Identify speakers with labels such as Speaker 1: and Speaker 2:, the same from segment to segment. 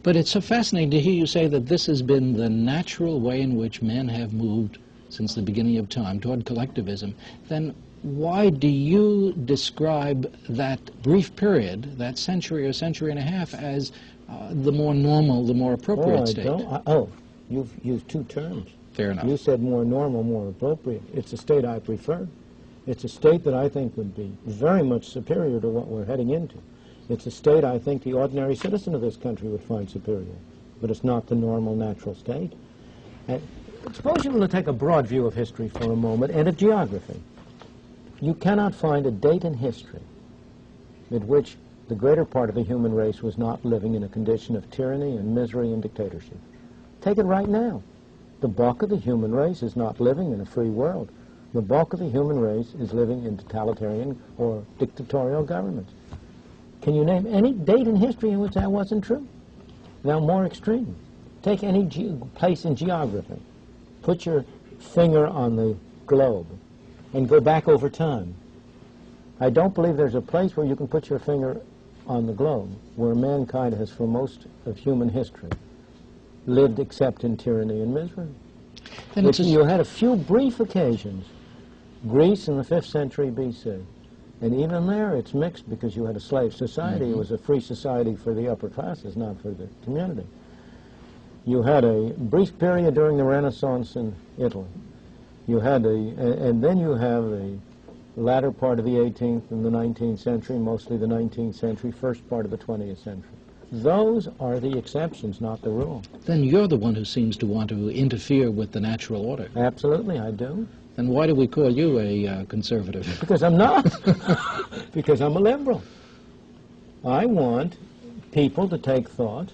Speaker 1: But it's so fascinating to hear you say that this has been the natural way in which men have moved since the beginning of time toward collectivism. Then why do you describe that brief period, that century or century and a half, as the more normal, the more appropriate state?
Speaker 2: You've used two terms.
Speaker 1: Fair enough.
Speaker 2: You said more normal, more appropriate. It's a state I prefer. It's a state that I think would be very much superior to what we're heading into. It's a state I think the ordinary citizen of this country would find superior, but it's not the normal, natural state. And suppose you were to take a broad view of history for a moment and of geography. You cannot find a date in history at which the greater part of the human race was not living in a condition of tyranny and misery and dictatorship. Take it right now. The bulk of the human race is not living in a free world. The bulk of the human race is living in totalitarian or dictatorial governments. Can you name any date in history in which that wasn't true? Now, more extreme. Take any place in geography. Put your finger on the globe and go back over time. I don't believe there's a place where you can put your finger on the globe where mankind has, for most of human history, lived except in tyranny and misery. You had a few brief occasions. Greece in the 5th century B.C. And even there it's mixed because you had a slave society. It was a free society for the upper classes, not for the community. You had a brief period during the Renaissance in Italy. You had and then you have the latter part of the 18th and the 19th century, mostly the 19th century, first part of the 20th century. Those are the exceptions, not the rule.
Speaker 1: Then you're the one who seems to want to interfere with the natural order.
Speaker 2: Absolutely, I do.
Speaker 1: Then why do we call you a conservative?
Speaker 2: Because I'm not. Because I'm a liberal. I want people to take thought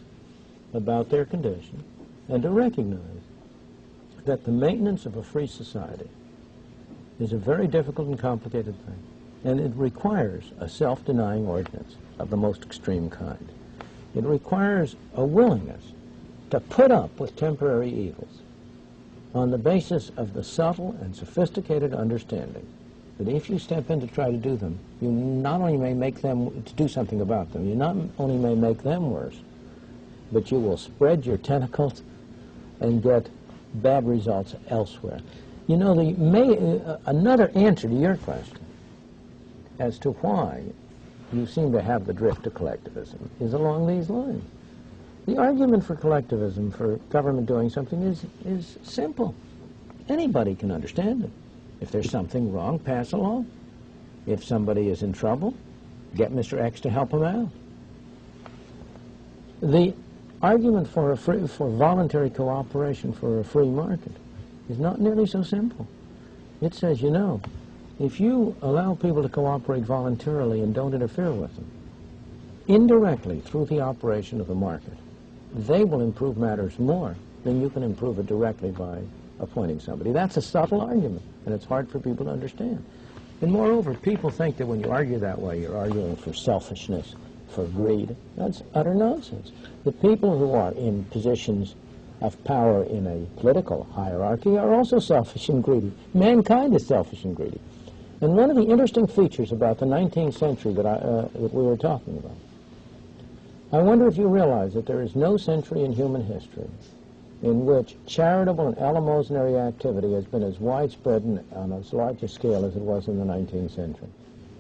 Speaker 2: about their condition and to recognize that the maintenance of a free society is a very difficult and complicated thing. And it requires a self-denying ordinance of the most extreme kind. It requires a willingness to put up with temporary evils on the basis of the subtle and sophisticated understanding that if you step in to try to do them, you not only may make them, to do something about them, you not only may make them worse, but you will spread your tentacles and get bad results elsewhere. You know, another answer to your question as to why you seem to have the drift to collectivism is along these lines. The argument for collectivism, for government doing something, is simple. Anybody can understand it. If there's something wrong, pass a law. If somebody is in trouble, get Mr. X to help him out. The argument for voluntary cooperation for a free market is not nearly so simple. It says, you know, if you allow people to cooperate voluntarily and don't interfere with them, indirectly through the operation of the market, they will improve matters more than you can improve it directly by appointing somebody. That's a subtle argument, and it's hard for people to understand. And moreover, people think that when you argue that way, you're arguing for selfishness, for greed. That's utter nonsense. The people who are in positions of power in a political hierarchy are also selfish and greedy. Mankind is selfish and greedy. And one of the interesting features about the 19th century that we were talking about, I wonder if you realize that there is no century in human history in which charitable and eleemosynary activity has been as widespread and on as large a scale as it was in the 19th century.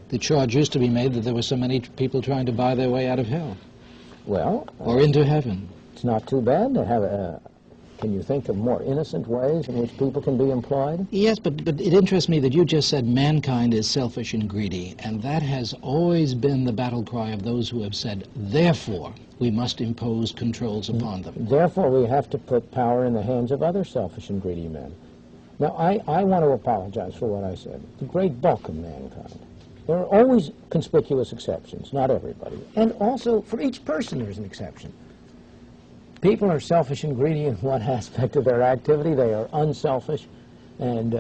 Speaker 1: The charge used to be made that there were so many people trying to buy their way out of hell.
Speaker 2: Well...
Speaker 1: or into heaven.
Speaker 2: It's not too bad to have a... Can you think of more innocent ways in which people can be employed?
Speaker 1: Yes, but it interests me that you just said mankind is selfish and greedy, and that has always been the battle cry of those who have said, therefore, we must impose controls upon them.
Speaker 2: Therefore, we have to put power in the hands of other selfish and greedy men. Now, I want to apologize for what I said. The great bulk of mankind. There are always conspicuous exceptions, not everybody. And also, for each person, there's an exception. People are selfish and greedy in one aspect of their activity. They are unselfish and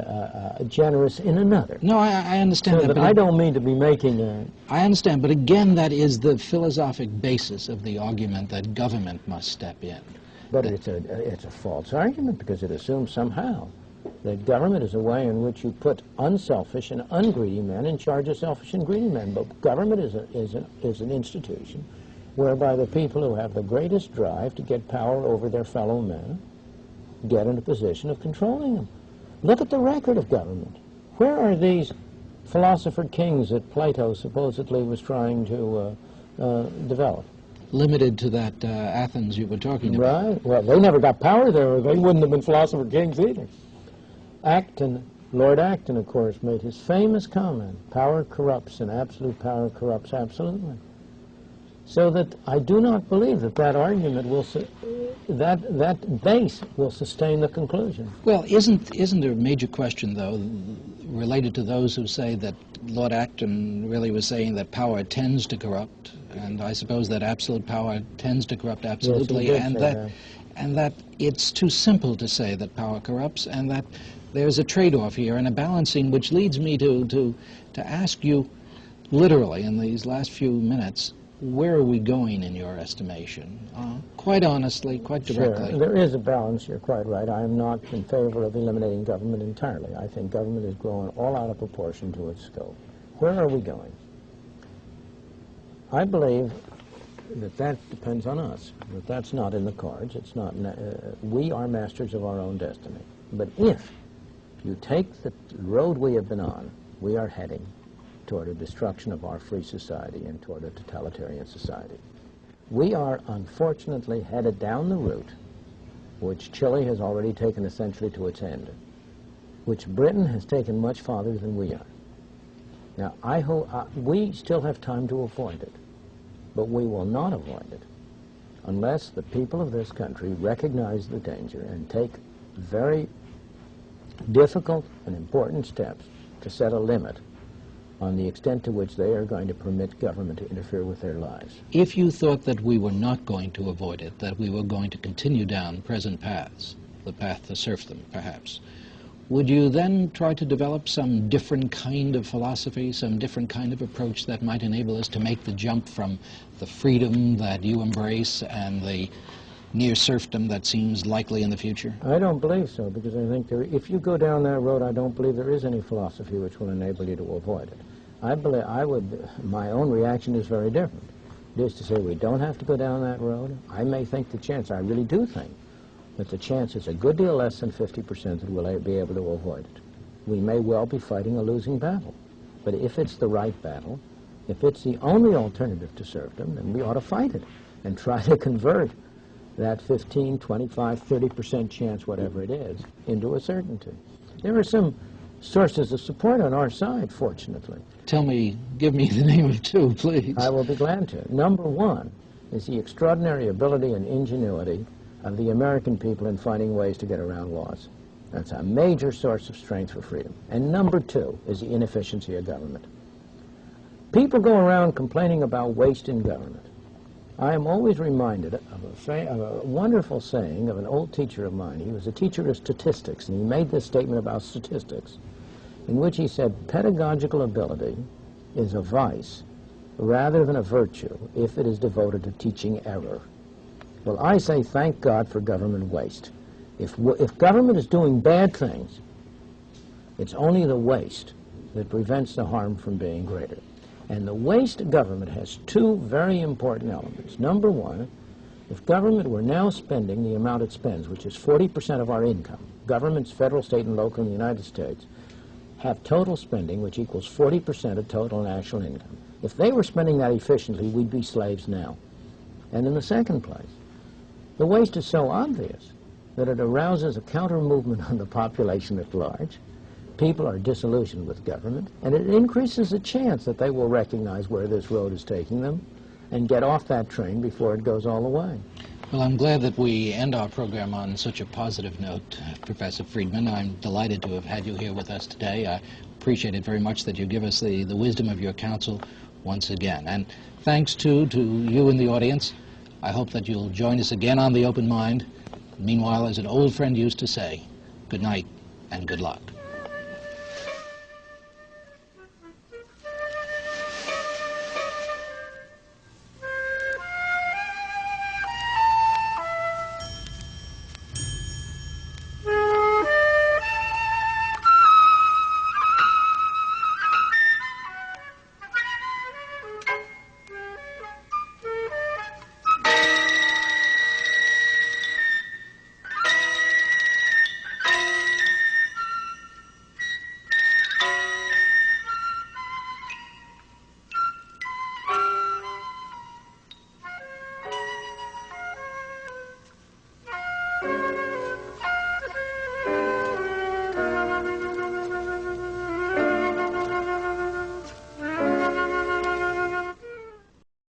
Speaker 2: generous in another.
Speaker 1: No, I understand
Speaker 2: so
Speaker 1: that.
Speaker 2: But I don't mean to be making a...
Speaker 1: I understand, but again, that is the philosophic basis of the argument that government must step in.
Speaker 2: But it's a false argument because it assumes somehow that government is a way in which you put unselfish and ungreedy men in charge of selfish and greedy men. But government is an institution whereby the people who have the greatest drive to get power over their fellow men get in a position of controlling them. Look at the record of government. Where are these philosopher kings that Plato supposedly was trying to develop?
Speaker 1: Limited to that Athens you were talking about.
Speaker 2: Right. Well, they never got power there, or they wouldn't have been philosopher kings either. Lord Acton, of course, made his famous comment, power corrupts and absolute power corrupts absolutely. So that I do not believe that that argument will, that base will sustain the conclusion.
Speaker 1: Well, isn't there a major question, though, related to those who say that Lord Acton really was saying that power tends to corrupt, and I suppose that absolute power tends to corrupt absolutely,
Speaker 2: yes,
Speaker 1: and that it's too simple to say that power corrupts, and that there's a trade-off here and a balancing, which leads me to ask you, literally, in these last few minutes, where are we going in your estimation? Quite honestly, quite directly.
Speaker 2: Sure. There is a balance, you're quite right. I am not in favor of eliminating government entirely. I think government is growing all out of proportion to its scope. Where are we going? I believe that depends on us, that that's not in the cards. It's not. We are masters of our own destiny. But if you take the road we have been on, we are heading toward a destruction of our free society and toward a totalitarian society. We are unfortunately headed down the route which Chile has already taken essentially to its end, which Britain has taken much farther than we are. Now, I hope we still have time to avoid it, but we will not avoid it unless the people of this country recognize the danger and take very difficult and important steps to set a limit on the extent to which they are going to permit government to interfere with their lives.
Speaker 1: If you thought that we were not going to avoid it, that we were going to continue down present paths, the path to serfdom, perhaps, would you then try to develop some different kind of philosophy, some different kind of approach that might enable us to make the jump from the freedom that you embrace and the near serfdom that seems likely in the future?
Speaker 2: I don't believe so, because I think if you go down that road, I don't believe there is any philosophy which will enable you to avoid it. My own reaction is very different. It is to say we don't have to go down that road. I may think I really do think, that the chance is a good deal less than 50% that we'll be able to avoid it. We may well be fighting a losing battle. But if it's the right battle, if it's the only alternative to serfdom, then we ought to fight it and try to convert that 15, 25, 30% chance, whatever it is, into a certainty. There are some sources of support on our side, fortunately.
Speaker 1: Give me the name of two, please.
Speaker 2: I will be glad to. Number one is the extraordinary ability and ingenuity of the American people in finding ways to get around laws. That's a major source of strength for freedom. And number two is the inefficiency of government. People go around complaining about waste in government. I am always reminded of a wonderful saying of an old teacher of mine. He was a teacher of statistics, and he made this statement about statistics, in which he said, pedagogical ability is a vice rather than a virtue if it is devoted to teaching error. Well, I say thank God for government waste. If government is doing bad things, it's only the waste that prevents the harm from being greater. And the waste government has two very important elements. Number one, if government were now spending the amount it spends, which is 40% of our income, governments, federal, state, and local in the United States, have total spending, which equals 40% of total national income. If they were spending that efficiently, we'd be slaves now. And in the second place, the waste is so obvious that it arouses a counter-movement on the population at large. People are disillusioned with government, and it increases the chance that they will recognize where this road is taking them and get off that train before it goes all the way.
Speaker 1: Well, I'm glad that we end our program on such a positive note, Professor Friedman. I'm delighted to have had you here with us today. I appreciate it very much that you give us the wisdom of your counsel once again. And thanks, too, to you in the audience. I hope that you'll join us again on The Open Mind. Meanwhile, as an old friend used to say, good night and good luck.